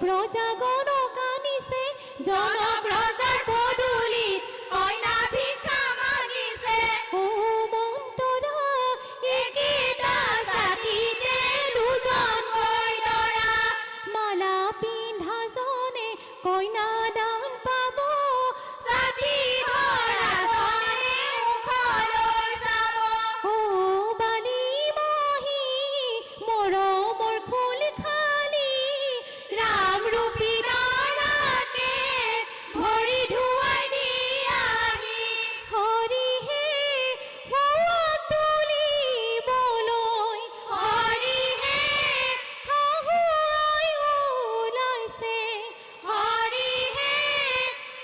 প্ৰজাগণক আনিছে জনক ৰজাৰ পদূলিত কইনা ভিক্ষা মাগিছে ও মন্তৰা একেটা ছাতিতে দুজনকৈ দৰা মালা পিন্ধা জনে কইনা দান পাব ছাতি ধৰা জনে মুখলৈ চাব ও বালি মাহী মৰমৰ খোল খালি ৰাম ৰূপী দৰাকে ভৰি ধুৱাই দিয়াহি হৰিহে হোৱাক তুলিবলৈ হৰিহে হাহুৱাই ওলাইছে হৰিহে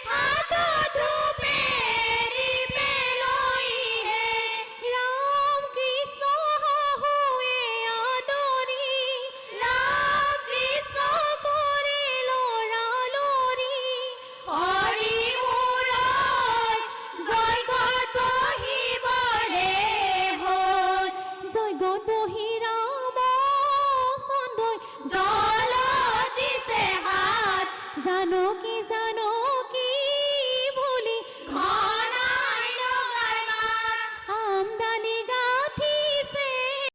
হাতত ধূপেৰি পেলৈহে ৰাম কৃষ্ণ শাহুৱে আদৰি ৰাম কৃষ্ণ কৰে লৰালৰি হৰি মূৰত জয়গত বহিবৰে হ'ল জয়গত বহি